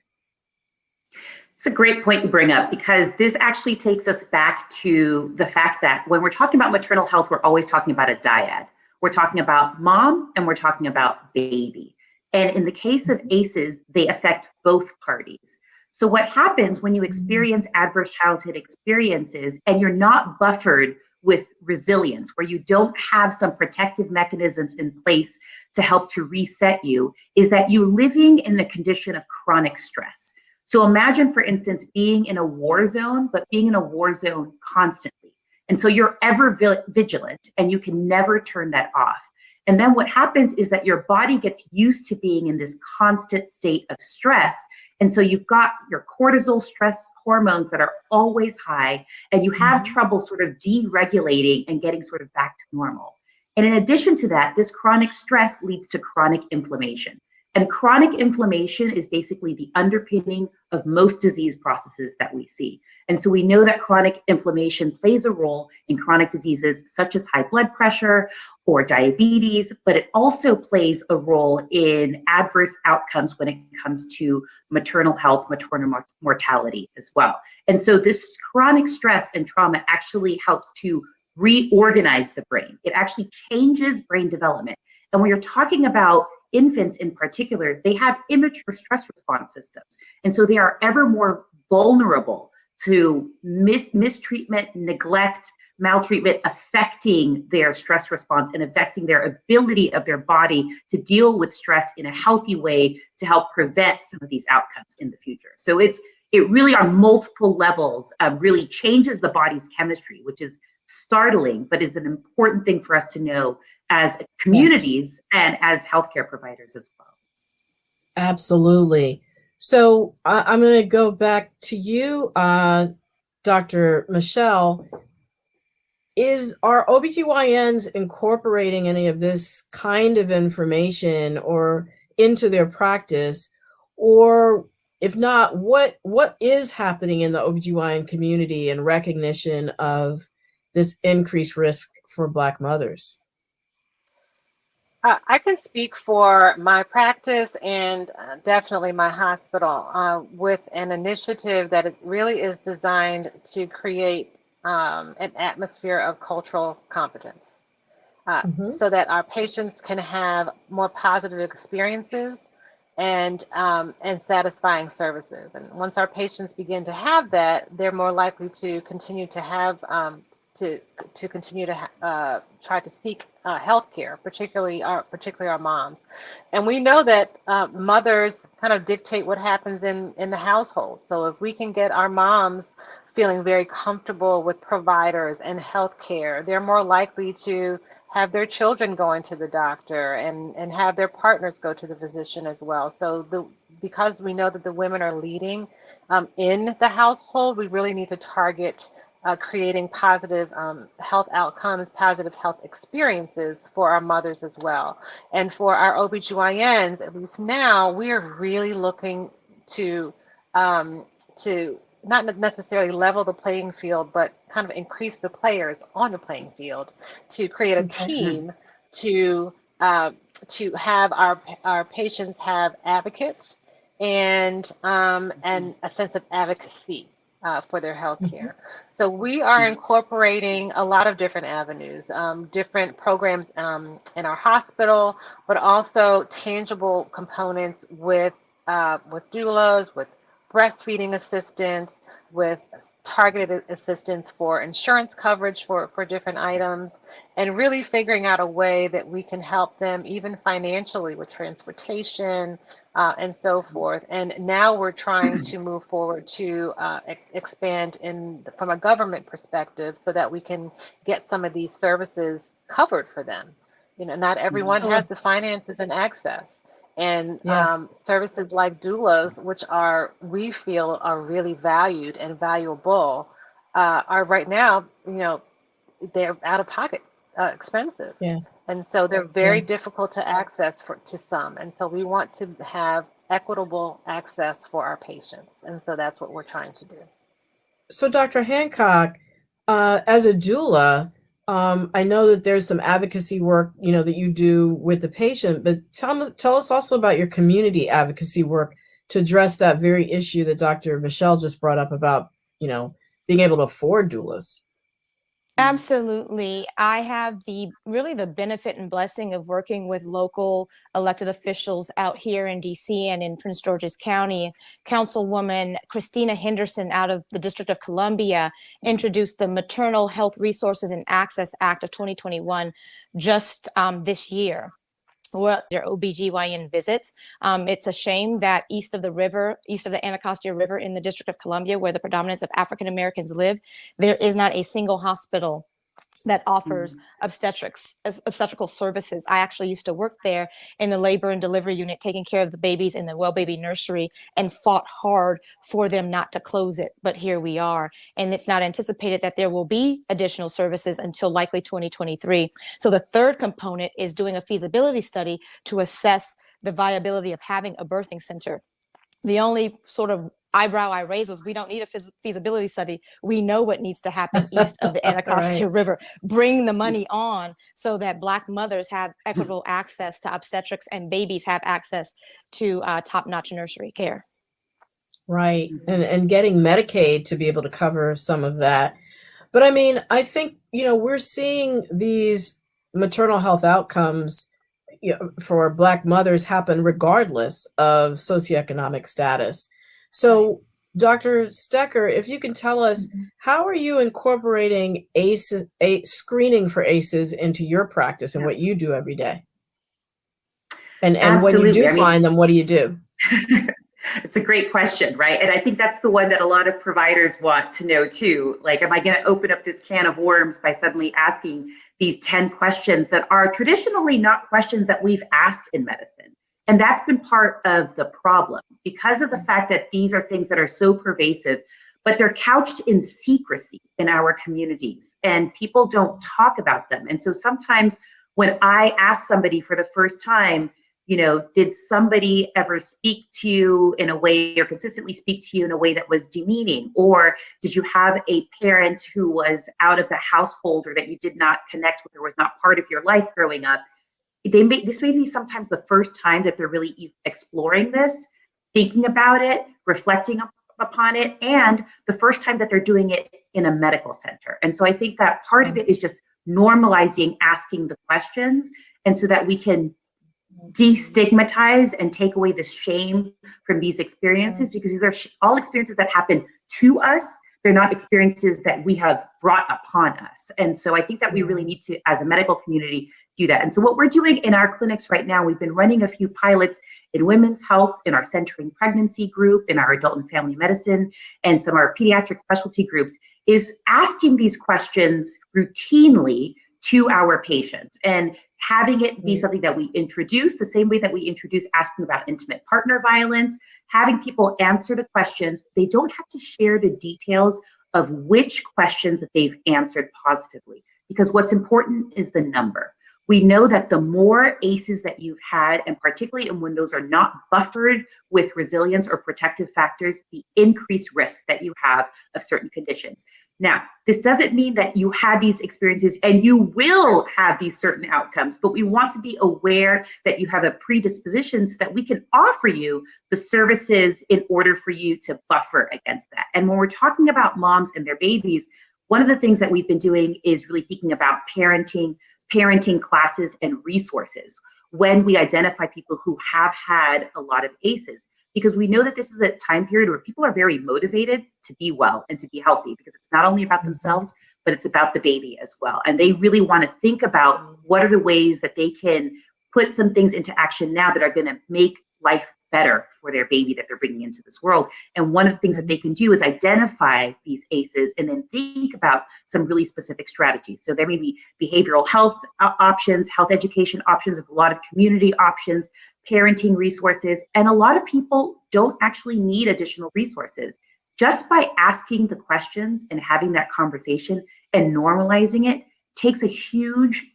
It's a great point you bring up, because this actually takes us back to the fact that when we're talking about maternal health, we're always talking about a dyad. We're talking about mom and we're talking about baby. And in the case of ACEs, they affect both parties. So what happens when you experience adverse childhood experiences and you're not buffered with resilience, where you don't have some protective mechanisms in place to help to reset you, is that you're living in the condition of chronic stress. So imagine, for instance, being in a war zone, but being in a war zone constantly. And so you're ever vigilant and you can never turn that off. And then what happens is that your body gets used to being in this constant state of stress. And so you've got your cortisol stress hormones that are always high, and you have trouble sort of deregulating and getting sort of back to normal. And in addition to that, this chronic stress leads to chronic inflammation. And chronic inflammation is basically the underpinning of most disease processes that we see. And so we know that chronic inflammation plays a role in chronic diseases such as high blood pressure or diabetes, but it also plays a role in adverse outcomes when it comes to maternal health, maternal mortality as well. And so this chronic stress and trauma actually helps to reorganize the brain. It actually changes brain development. And when you're talking about infants in particular, they have immature stress response systems. And so they are ever more vulnerable to mistreatment, neglect, maltreatment affecting their stress response and affecting their ability of their body to deal with stress in a healthy way to help prevent some of these outcomes in the future. So it really on multiple levels really changes the body's chemistry, which is startling, but is an important thing for us to know as communities and as healthcare providers as well. Absolutely. So I'm going to go back to you, Dr. Michelle. Are OBGYNs incorporating any of this kind of information or into their practice? Or if not, what is happening in the OBGYN community in recognition of this increased risk for Black mothers? I can speak for my practice and definitely my hospital with an initiative that it really is designed to create an atmosphere of cultural competence so that our patients can have more positive experiences and satisfying services. And once our patients begin to have that, they're more likely to continue to have to continue to try to seek health care, particularly our moms. And we know that mothers kind of dictate what happens in the household. So if we can get our moms feeling very comfortable with providers and health care, they're more likely to have their children going to the doctor and have their partners go to the physician as well. So because we know that the women are leading in the household, we really need to target creating positive health outcomes, positive health experiences for our mothers as well. And for our OBGYNs, at least now, we are really looking to not necessarily level the playing field, but kind of increase the players on the playing field to create a team to have our patients have advocates and a sense of advocacy for their health care. So we are incorporating a lot of different avenues, different programs in our hospital, but also tangible components with doulas, with breastfeeding assistance, with targeted assistance for insurance coverage for different items, and really figuring out a way that we can help them even financially with transportation and so forth. And now we're trying to move forward to expand from a government perspective so that we can get some of these services covered for them. You know, not everyone has the finances and access. And services like doulas, which we feel are really valued and valuable, are right now, they're out of pocket expensive. Yeah. And so they're very difficult to access to some. And so we want to have equitable access for our patients. And so that's what we're trying to do. So Dr. Hancock, as a doula, I know that there's some advocacy work, that you do with the patient, but tell us also about your community advocacy work to address that very issue that Dr. Michelle just brought up about, being able to afford doulas. Absolutely. I have the benefit and blessing of working with local elected officials out here in DC and in Prince George's County. Councilwoman Christina Henderson out of the District of Columbia introduced the Maternal Health Resources and Access Act of 2021 just this year. Well, their OBGYN visits. It's a shame that east of the Anacostia River in the District of Columbia, where the predominance of African Americans live, there is not a single hospital that offers obstetrical services. I actually used to work there in the labor and delivery unit, taking care of the babies in the well baby nursery, and fought hard for them not to close it. But here we are. And it's not anticipated that there will be additional services until likely 2023. So the third component is doing a feasibility study to assess the viability of having a birthing center. The only sort of eyebrow I raised was, we don't need a feasibility study. We know what needs to happen east of the Anacostia River. Bring the money on so that Black mothers have equitable access to obstetrics and babies have access to top-notch nursery care. Right. And getting Medicaid to be able to cover some of that. But I mean, I think, we're seeing these maternal health outcomes for Black mothers happen regardless of socioeconomic status. So, Dr. Stecker, if you can tell us, how are you incorporating screening for ACEs into your practice and what you do every day? And when you do find them, what do you do? It's a great question, right? And I think that's the one that a lot of providers want to know too. Like, am I going to open up this can of worms by suddenly asking these 10 questions that are traditionally not questions that we've asked in medicine? And that's been part of the problem because of the fact that these are things that are so pervasive, but they're couched in secrecy in our communities and people don't talk about them. And so sometimes when I ask somebody for the first time, did somebody ever speak to you in a way or consistently speak to you in a way that was demeaning? Or did you have a parent who was out of the household or that you did not connect with or was not part of your life growing up? This may be sometimes the first time that they're really exploring this, thinking about it, reflecting upon it, and the first time that they're doing it in a medical center. And so I think that part of it is just normalizing asking the questions, and so that we can destigmatize and take away the shame from these experiences, because these are all experiences that happen to us. They're not experiences that we have brought upon us. And so I think that we really need to, as a medical community, do that. And so what we're doing in our clinics right now, we've been running a few pilots in women's health, in our centering pregnancy group, in our adult and family medicine, and some of our pediatric specialty groups, is asking these questions routinely to our patients and having it be something that we introduce the same way that we introduce asking about intimate partner violence, having people answer the questions. They don't have to share the details of which questions that they've answered positively, because what's important is the number. We know that the more ACEs that you've had, and particularly when those are not buffered with resilience or protective factors, the increased risk that you have of certain conditions. Now, this doesn't mean that you had these experiences and you will have these certain outcomes, but we want to be aware that you have a predisposition so that we can offer you the services in order for you to buffer against that. And when we're talking about moms and their babies, one of the things that we've been doing is really thinking about parenting classes and resources when we identify people who have had a lot of ACEs. Because we know that this is a time period where people are very motivated to be well and to be healthy, because it's not only about themselves, but it's about the baby as well. And they really want to think about what are the ways that they can put some things into action now that are going to make life better for their baby that they're bringing into this world. And one of the things that they can do is identify these ACEs and then think about some really specific strategies. So there may be behavioral health options, health education options, there's a lot of community options, parenting resources, and a lot of people don't actually need additional resources. Just by asking the questions and having that conversation and normalizing it takes a huge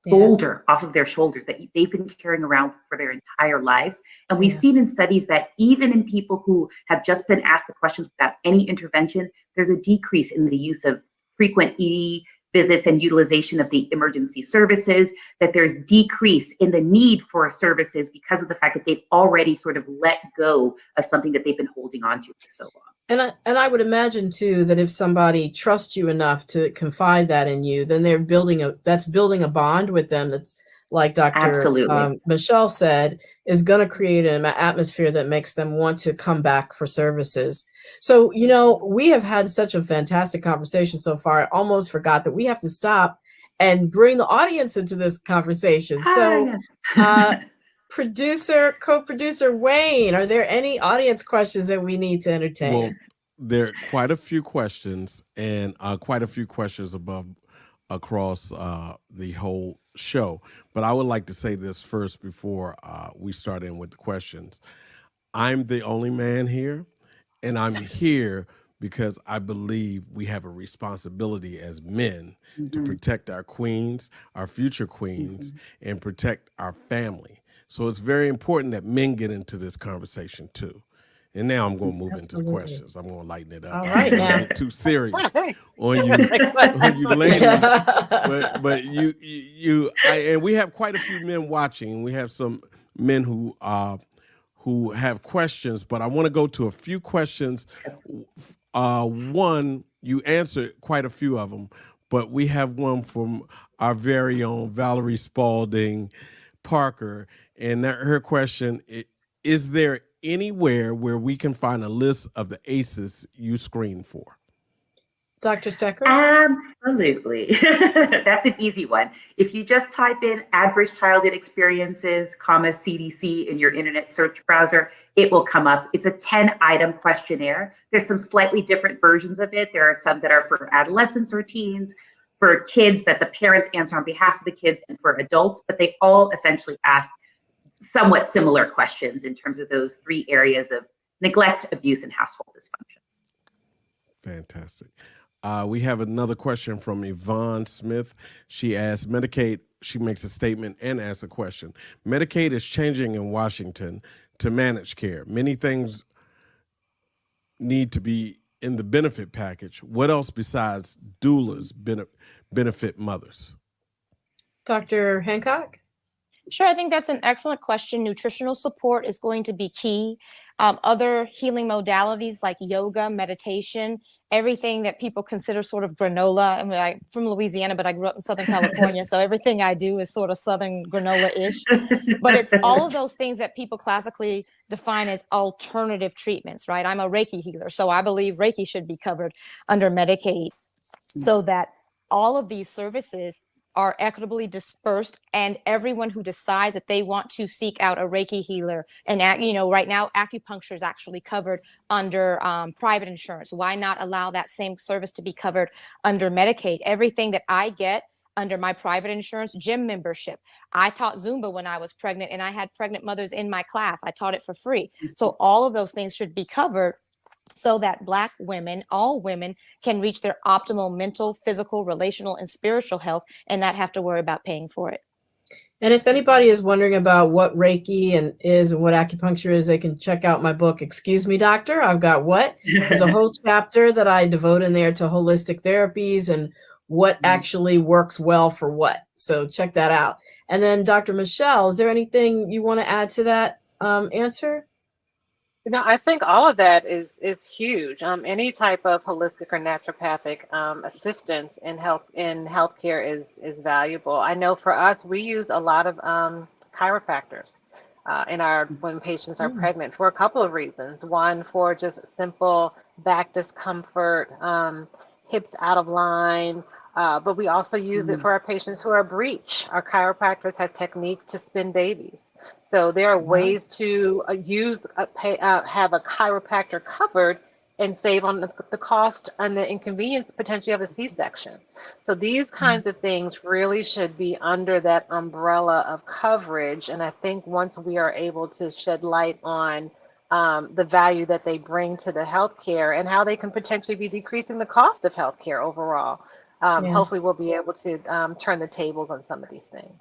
boulder off of their shoulders that they've been carrying around for their entire lives. And we've seen in studies that even in people who have just been asked the questions without any intervention, there's a decrease in the use of frequent ED visits and utilization of the emergency services, that there's decrease in the need for services because of the fact that they've already sort of let go of something that they've been holding on to for so long. And I would imagine too that if somebody trusts you enough to confide that in you, then they're building a bond with them that's, like Dr. Michelle said, is going to create an atmosphere that makes them want to come back for services. So, we have had such a fantastic conversation so far. I almost forgot that we have to stop and bring the audience into this conversation. So, co-producer Wayne, are there any audience questions that we need to entertain? Well, there are quite a few questions, and quite a few questions across the whole show. But I would like to say this first before we start in with the questions. I'm the only man here, and I'm here because I believe we have a responsibility as men to protect our queens, our future queens, and protect our family. So it's very important that men get into this conversation too. And now I'm going to move into the questions. I'm going to lighten it up. All right, now. Get too serious on you ladies. But and we have quite a few men watching. We have some men who have questions, but I want to go to a few questions. One, you answered quite a few of them, but we have one from our very own Valerie Spalding Parker, and her question is there anywhere where we can find a list of the ACEs you screen for? Dr. Stecker? Absolutely. That's an easy one. If you just type in adverse childhood experiences, CDC in your internet search browser, it will come up. It's a 10-item questionnaire. There's some slightly different versions of it. There are some that are for adolescents or teens, for kids that the parents answer on behalf of the kids, and for adults, but they all essentially ask somewhat similar questions in terms of those 3 areas of neglect, abuse, and household dysfunction. Fantastic. We have another question from Yvonne Smith. She asks, Medicaid, she makes a statement and asks a question. Medicaid is changing in Washington to managed care. Many things need to be in the benefit package. What else besides doulas benefit mothers? Dr. Hancock? Sure, I think that's an excellent question. Nutritional support is going to be key. Other healing modalities like yoga, meditation, everything that people consider sort of granola. I mean, I'm from Louisiana, but I grew up in Southern California, so everything I do is sort of Southern granola-ish. But it's all of those things that people classically define as alternative treatments, right? I'm a Reiki healer, so I believe Reiki should be covered under Medicaid so that all of these services are equitably dispersed, and everyone who decides that they want to seek out a Reiki healer, and right now acupuncture is actually covered under private insurance. Why not allow that same service to be covered under Medicaid? Everything that I get under my private insurance, gym membership. I taught Zumba when I was pregnant, and I had pregnant mothers in my class. I taught it for free. So all of those things should be covered so that Black women, all women, can reach their optimal mental, physical, relational, and spiritual health and not have to worry about paying for it. And if anybody is wondering about what Reiki is and what acupuncture is, they can check out my book, Excuse Me, Doctor, I've Got What? There's a whole chapter that I devote in there to holistic therapies and what actually works well for what. So check that out. And then Dr. Michelle, is there anything you want to add to that answer? I think all of that is huge. Any type of holistic or naturopathic assistance in healthcare is valuable. I know for us, we use a lot of chiropractors when patients are pregnant for a couple of reasons. One, for just simple back discomfort, hips out of line, but we also use it for our patients who are breech. Our chiropractors have techniques to spin babies. So there are ways to have a chiropractor covered and save on the cost and the inconvenience potentially of a C-section. So these kinds of things really should be under that umbrella of coverage. And I think once we are able to shed light on the value that they bring to the healthcare and how they can potentially be decreasing the cost of healthcare overall, hopefully we'll be able to turn the tables on some of these things.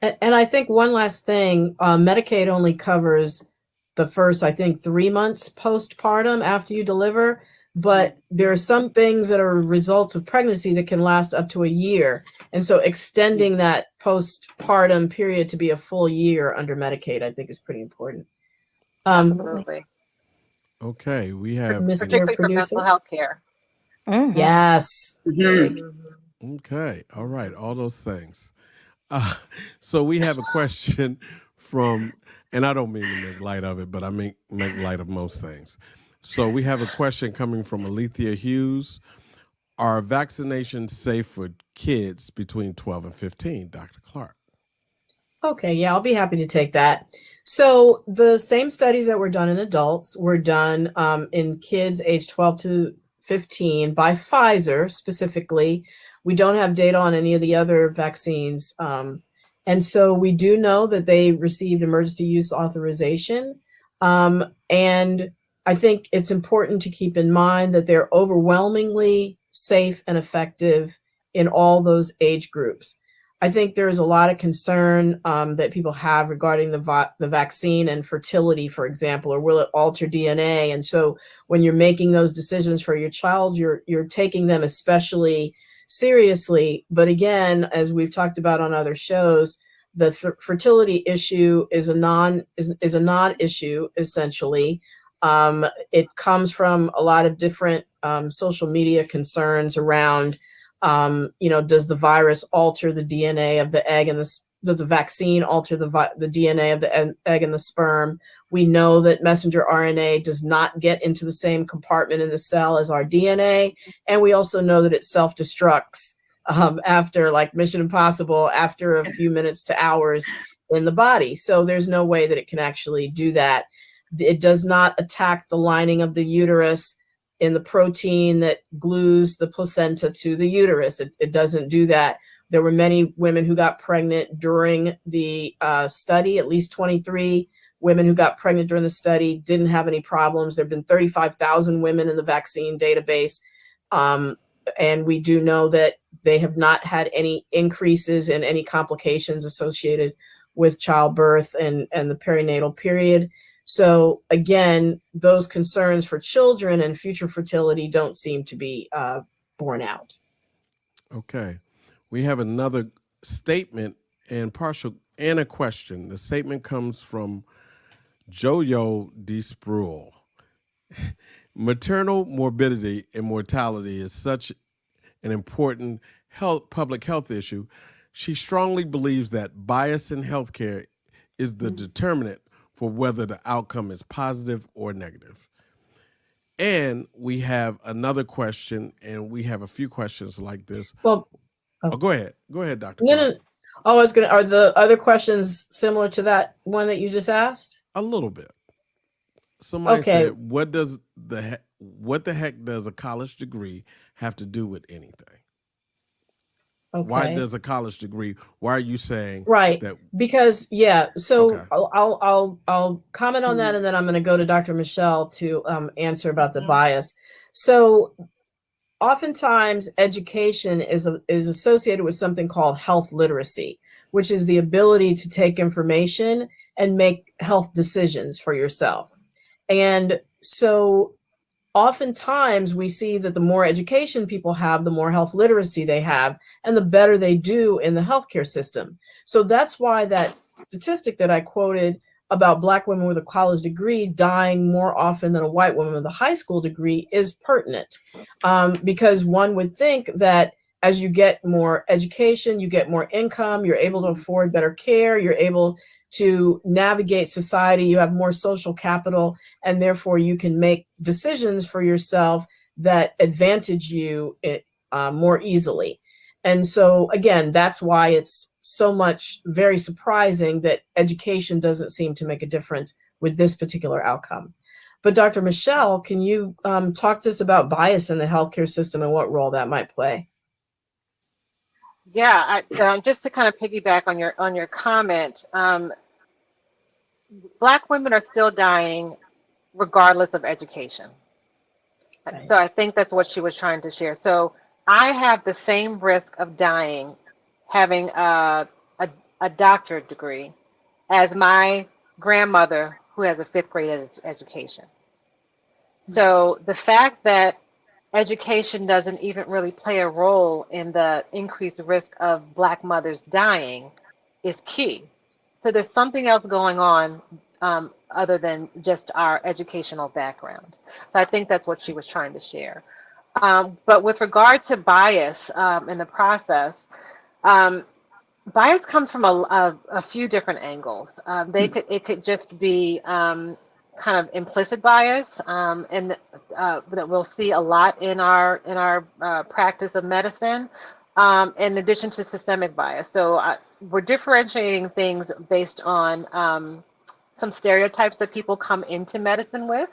And I think one last thing, Medicaid only covers the first, 3 months postpartum after you deliver, but there are some things that are results of pregnancy that can last up to a year. And so extending that postpartum period to be a full year under Medicaid, I think is pretty important. Absolutely. Okay, we have particularly for mental health care. Yes. Okay, all right, all those things. So we have a question from, and I don't mean to make light of it, but I make light of most things. So we have a question coming from Alethea Hughes. Are vaccinations safe for kids between 12 and 15, Dr. Clarke? Okay, yeah, I'll be happy to take that. So the same studies that were done in adults were done in kids aged 12 to 15 by Pfizer specifically. We don't have data on any of the other vaccines. And so we do know that they received emergency use authorization. And I think it's important to keep in mind that they're overwhelmingly safe and effective in all those age groups. I think there's a lot of concern that people have regarding the vaccine and fertility, for example, or will it alter DNA? And so when you're making those decisions for your child, you're taking them especially seriously. But again, as we've talked about on other shows, the fertility issue is a non-issue essentially. It comes from a lot of different social media concerns around. Does the virus alter the DNA of the egg and does the vaccine alter the DNA of the egg and the sperm? We know that messenger RNA does not get into the same compartment in the cell as our DNA. And we also know that it self-destructs after, like Mission Impossible, after a few minutes to hours in the body. So there's no way that it can actually do that. It does not attack the lining of the uterus in the protein that glues the placenta to the uterus. It doesn't do that. There were many women who got pregnant during the study. At least 23 women who got pregnant during the study didn't have any problems. There have been 35,000 women in the vaccine database. And we do know that they have not had any increases in any complications associated with childbirth and the perinatal period. So again, those concerns for children and future fertility don't seem to be borne out. Okay. We have another statement and a question. The statement comes from Jojo D. Spruill. Maternal morbidity and mortality is such an important public health issue. She strongly believes that bias in healthcare is the determinant for whether the outcome is positive or negative. And we have another question, and we have a few questions like this. Well, go ahead. Go ahead, Dr. No. Oh, are the other questions similar to that one that you just asked? A little bit. Somebody Okay. said, what the heck does a college degree have to do with anything? Okay. Why does a college degree? Why are you saying right? That? Because so Okay. I'll comment on that, and then I'm going to go to Dr. Michelle to answer about the bias. So oftentimes education is associated with something called health literacy, which is the ability to take information and make health decisions for yourself. And so oftentimes we see that the more education people have, the more health literacy they have, and the better they do in the healthcare system. So that's why that statistic that I quoted about Black women with a college degree dying more often than a white woman with a high school degree is pertinent, because one would think that as you get more education, you get more income, you're able to afford better care, you're able to navigate society, you have more social capital, and therefore you can make decisions for yourself that advantage you more easily. And so again, that's why it's so much very surprising that education doesn't seem to make a difference with this particular outcome. But Dr. Michelle, can you talk to us about bias in the healthcare system and what role that might play? Yeah, just to kind of piggyback on your comment, Black women are still dying regardless of education. Right. So I think that's what she was trying to share. So I have the same risk of dying having a doctorate degree as my grandmother who has a 5th grade education. So the fact that education doesn't even really play a role in the increased risk of Black mothers dying is key. So there's something else going on other than just our educational background. So I think that's what she was trying to share. But with regard to bias in the process, bias comes from a few different angles. It could just be kind of implicit bias, and that we'll see a lot in our practice of medicine, in addition to systemic bias. So we're differentiating things based on some stereotypes that people come into medicine with,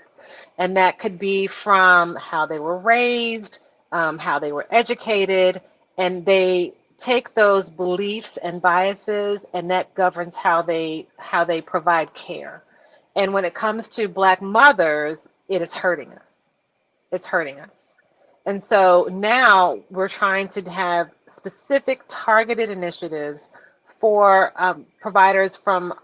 and that could be from how they were raised, how they were educated, and they take those beliefs and biases, and that governs how they provide care. And when it comes to Black mothers, it is hurting us. It's hurting us. And so now we're trying to have specific targeted initiatives for providers from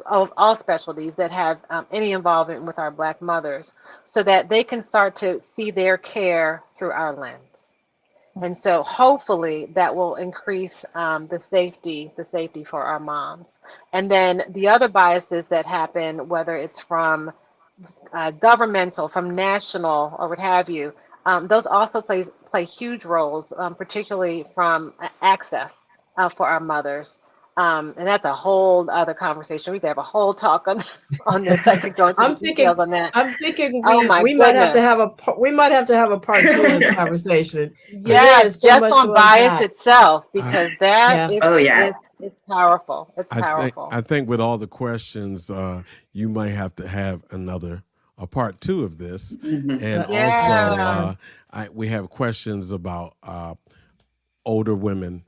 all specialties that have any involvement with our Black mothers, so that they can start to see their care through our lens. And so hopefully that will increase the safety for our moms. And then the other biases that happen, whether it's from governmental, from national, or what have you, those also play huge roles, particularly from access for our mothers. And that's a whole other conversation. We could have a whole talk on this. I could go into the details on that. I'm thinking Oh my we might have to goodness. have a part 2 of this conversation. Yes, so just much on to bias unpack. itself, because Yeah. it's powerful. It's powerful. I think with all the questions, you might have to have a part 2 of this, and Yeah. also we have questions about older women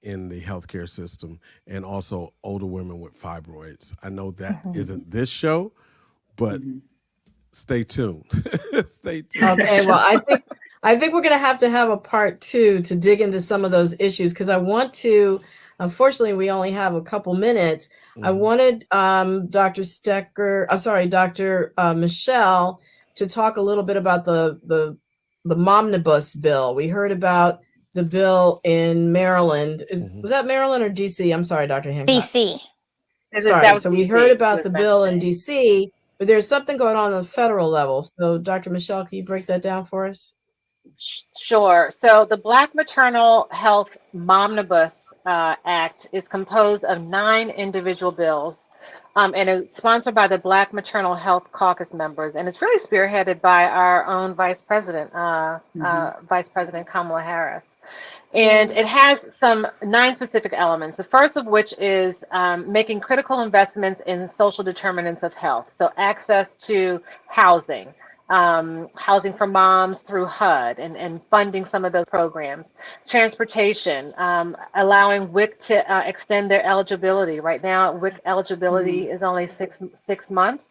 in the healthcare system, and also older women with fibroids. I know that isn't this show, but stay tuned. Stay tuned. Okay, well, I think we're going to have a part 2 to dig into some of those issues, because I want to. Unfortunately, we only have a couple minutes. I wanted Dr. Michelle to talk a little bit about the Momnibus bill. We heard about the bill in Maryland. Was that Maryland or DC? I'm sorry, Dr. Hancock. DC. Sorry. So we heard about the bill in DC, but there's something going on the federal level. So Dr. Michelle, can you break that down for us? Sure. So the Black Maternal Health Momnibus Act is composed of 9 individual bills, and it's sponsored by the Black Maternal Health Caucus members, and it's really spearheaded by our own Vice President Kamala Harris. And it has 9 specific elements. The first of which is making critical investments in social determinants of health. So access to housing, housing for moms through HUD, and funding some of those programs. Transportation, allowing WIC to extend their eligibility. Right now, WIC eligibility is only six months.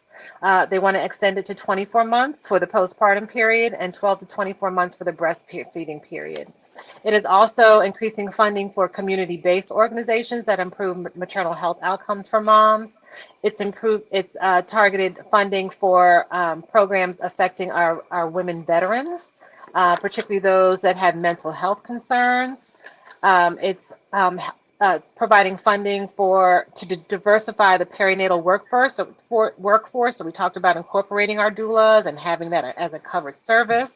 They want to extend it to 24 months for the postpartum period, and 12 to 24 months for the breastfeeding period. It is also increasing funding for community-based organizations that improve maternal health outcomes for moms. It's targeted funding for programs affecting our women veterans, particularly those that have mental health concerns. It's providing funding to diversify the perinatal workforce. So we talked about incorporating our doulas and having that as a covered service,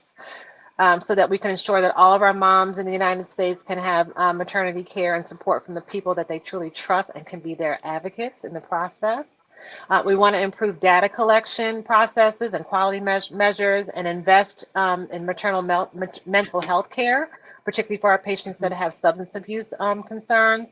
so that we can ensure that all of our moms in the United States can have maternity care and support from the people that they truly trust and can be their advocates in the process. We want to improve data collection processes and quality measures, and invest in maternal mental health care, particularly for our patients that have substance abuse concerns,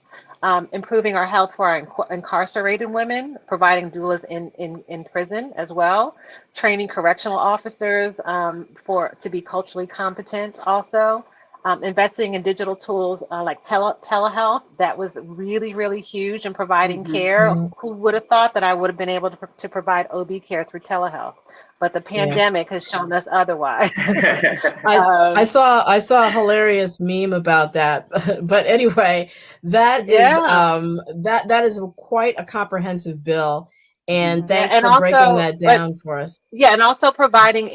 improving our health for our incarcerated women, providing doulas in prison as well, training correctional officers to be culturally competent also, investing in digital tools like telehealth. That was really, really huge in providing care. Who would have thought that I would have been able to provide OB care through telehealth? But the pandemic has shown us otherwise. I saw a hilarious meme about that. But anyway, that is quite a comprehensive bill. And thanks for breaking that down for us. Yeah, and also providing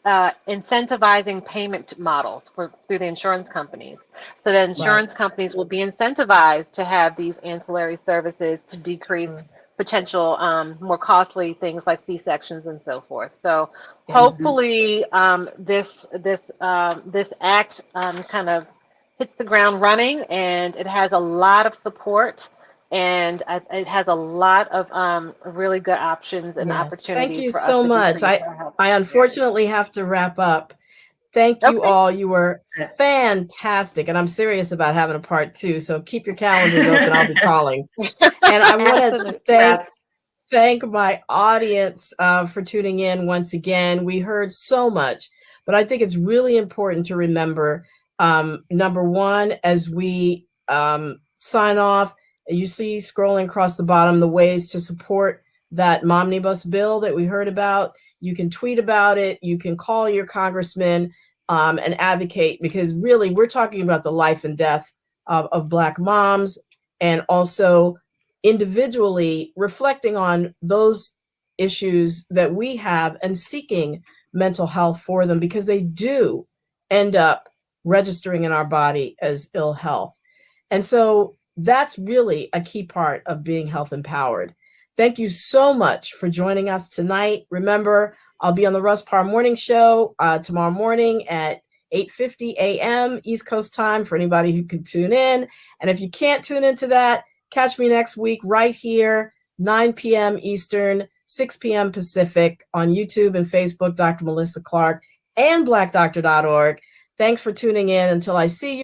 incentivizing payment models through the insurance companies, so that insurance companies will be incentivized to have these ancillary services to decrease potential more costly things like C-sections and so forth. So hopefully this act kind of hits the ground running, and it has a lot of support And it has a lot of really good options and Yes. opportunities Thank you for us so to much. decrease our health. I unfortunately have to wrap up. Thank you Okay. all. You were fantastic. And I'm serious about having a part 2. So keep your calendars open. I'll be calling. And I want to thank my audience for tuning in once again. We heard so much, but I think it's really important to remember, number one, as we sign off, you see scrolling across the bottom the ways to support that Momnibus bill that we heard about. You can tweet about it. You can call your congressman and advocate, because really we're talking about the life and death of Black moms, and also individually reflecting on those issues that we have and seeking mental health for them, because they do end up registering in our body as ill health. And so that's really a key part of being health empowered. Thank you so much for joining us tonight. Remember, I'll be on the Russ Parr Morning Show tomorrow morning at 8:50 a.m. East Coast time for anybody who can tune in. And if you can't tune into that, catch me next week right here, 9 p.m. Eastern, 6 p.m. Pacific on YouTube and Facebook, Dr. Melissa Clarke and blackdoctor.org. Thanks for tuning in. Until I see you.